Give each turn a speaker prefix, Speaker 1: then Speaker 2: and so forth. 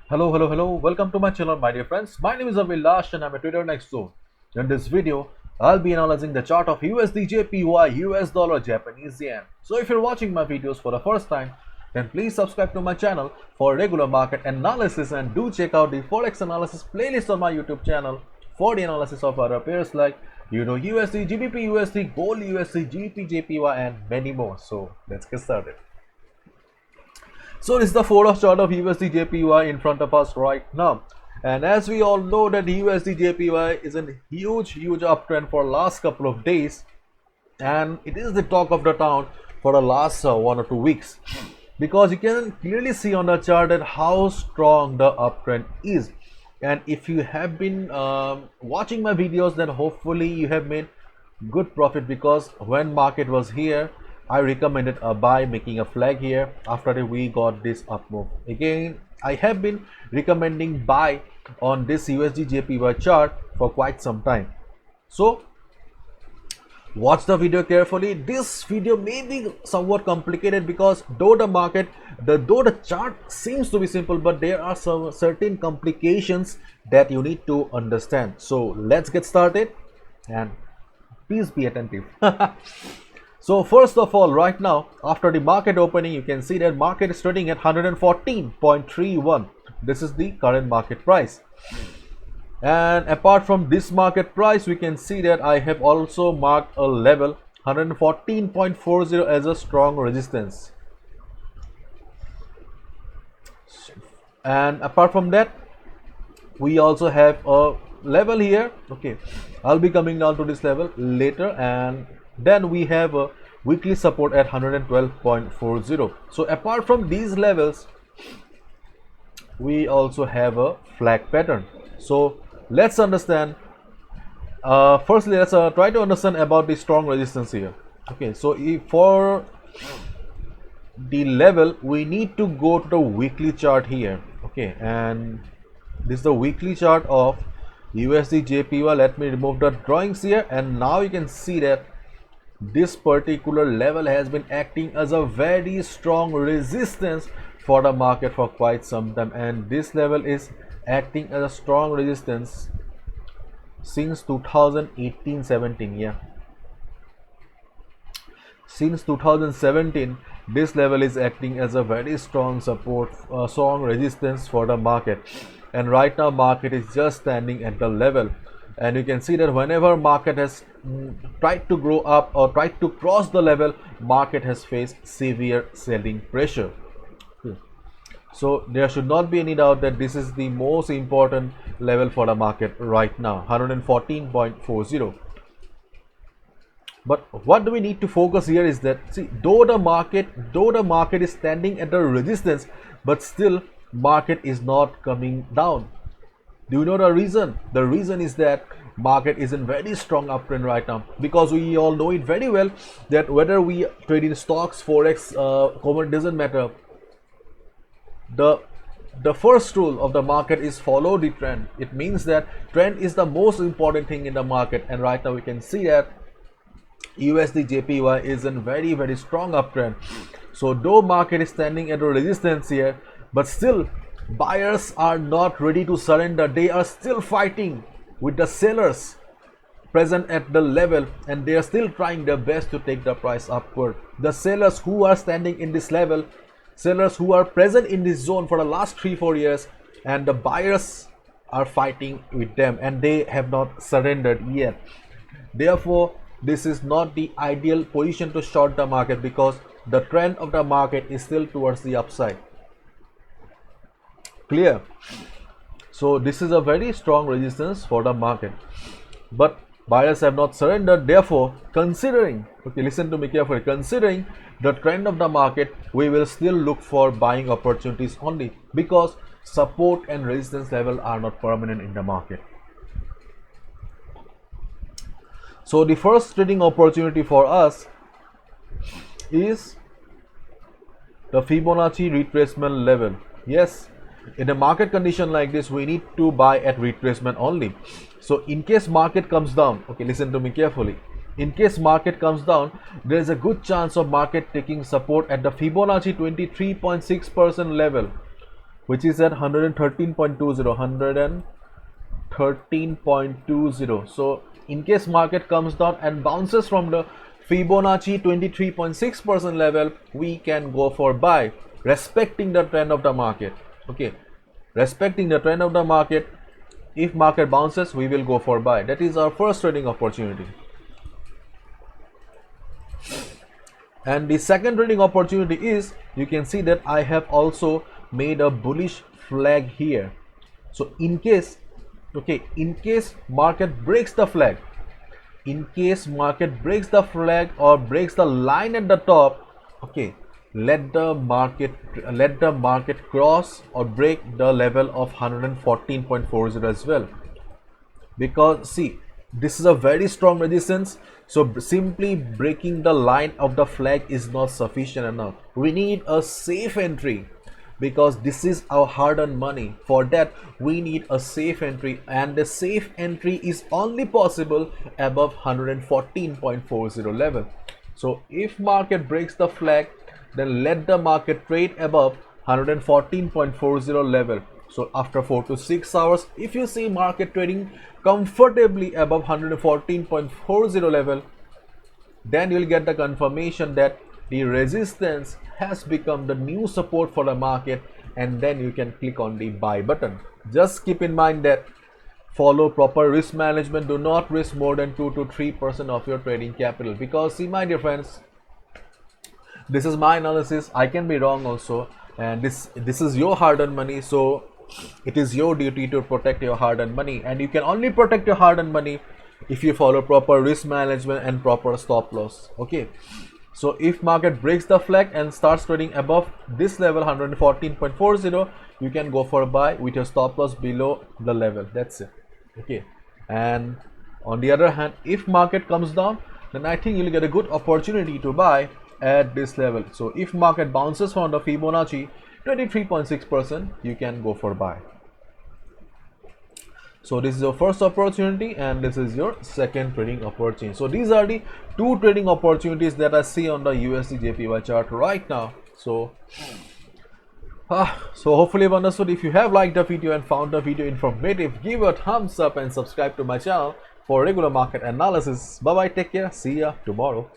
Speaker 1: Hello, hello, hello. Welcome to my channel, my dear friends. My name is Avilash and I'm a Trader Next Zone. In this video, I'll be analyzing the chart of USD JPY, US dollar, Japanese yen. So if you're watching my videos for the first time, then please subscribe to my channel for regular market analysis and do check out the Forex analysis playlist on my YouTube channel for the analysis of other pairs like USD, GBP USD, Gold USD, GBP JPY and many more. So let's get started. So this is the 4-hour chart of USD JPY in front of us right now. And as we all know that USD JPY is a huge uptrend for last couple of days. And it is the talk of the town for the last 1 or 2 weeks. Because you can clearly see on the chart that how strong the uptrend is. And if you have been watching my videos, then hopefully you have made good profit, because when market was here I recommended a buy, making a flag here. After that we got this up move again. I have been recommending buy on this USD JPY chart for quite some time, so watch the video carefully. This video may be somewhat complicated because though the chart seems to be simple, but there are some certain complications that you need to understand. So let's get started and please be attentive. So first of all, right now after the market opening, you can see that market is trading at 114.31. this is the current market price. And apart from this market price, we can see that I have also marked a level 114.40 as a strong resistance. And apart from that, we also have a level here. Okay, I'll be coming down to this level later. And then we have a weekly support at 112.40. so apart from these levels, we also have a flag pattern. So let's understand. Firstly, let's try to understand about the strong resistance here. Okay, so if for the level, we need to go to the weekly chart here. Okay, and this is the weekly chart of USD JPY. Let me remove the drawings here, and now you can see that this particular level has been acting as a very strong resistance for the market for quite some time, and this level is acting as a strong resistance since 2018-17. Yeah, since 2017 this level is acting as a very strong support, strong resistance for the market. And right now market is just standing at the level, and you can see that whenever market has tried to grow up or tried to cross the level, market has faced severe selling pressure. So there should not be any doubt that this is the most important level for the market right now, 114.40. But what do we need to focus here is that, see, though the market is standing at the resistance, but still market is not coming down. Do you know the reason? The reason is that market is in very strong uptrend right now, because we all know it very well that whether we trade in stocks, forex, commodity, doesn't matter. The first rule of the market is follow the trend. It means that trend is the most important thing in the market, and right now we can see that USD JPY is in very strong uptrend. So though market is standing at a resistance here, but still buyers are not ready to surrender. They are still fighting with the sellers present at the level, and they are still trying their best to take the price upward. The sellers who are standing in this level, sellers who are present in this zone for the last 3-4 years, and the buyers are fighting with them, and they have not surrendered yet. Therefore this is not the ideal position to short the market, because the trend of the market is still towards the upside. Clear? So this is a very strong resistance for the market, but buyers have not surrendered. Therefore, considering, okay, listen to me carefully, considering the trend of the market, we will still look for buying opportunities only, because support and resistance level are not permanent in the market. So the first trading opportunity for us is the Fibonacci retracement level. Yes, in a market condition like this, we need to buy at retracement only. So in case market comes down, okay, listen to me carefully, in case market comes down, there is a good chance of market taking support at the Fibonacci 23.6% level. which is at 113.20, 113.20. So in case market comes down and bounces from the Fibonacci 23.6% level, we can go for buy, respecting the trend of the market. Okay, respecting the trend of the market. If market bounces, we will go for buy. That is our first trading opportunity. And the second trading opportunity is, you can see that I have also made a bullish flag here. So in case, okay, in case market breaks the flag, in case market breaks the flag or breaks the line at the top, okay, let the market cross or break the level of 114.40 as well, because see, this is a very strong resistance. So simply breaking the line of the flag is not sufficient enough. We need a safe entry, because this is our hard-earned money. For that we need a safe entry, and the safe entry is only possible above 114.40 level. So if market breaks the flag, then let the market trade above 114.40 level. So after 4 to 6 hours, if you see market trading comfortably above 114.40 level, then you will get the confirmation that the resistance has become the new support for the market, and then you can click on the buy button. Just keep in mind that follow proper risk management. Do not risk more than 2 to 3% of your trading capital, because see my dear friends, this is my analysis. I can be wrong also, and this is your hard-earned money. So it is your duty to protect your hard-earned money, and you can only protect your hard-earned money if you follow proper risk management and proper stop loss. Okay, so if market breaks the flag and starts trading above this level 114.40, you can go for a buy with your stop loss below the level. That's it. Okay, and on the other hand, if market comes down, then I think you'll get a good opportunity to buy at this level. So if market bounces from the Fibonacci 23.6%, you can go for buy. So this is your first opportunity, and this is your second trading opportunity. So these are the two trading opportunities that I see on the USD JPY chart right now. So hopefully you've understood. If you have liked the video and found the video informative, give a thumbs up and subscribe to my channel for regular market analysis. Bye bye, take care, see ya tomorrow.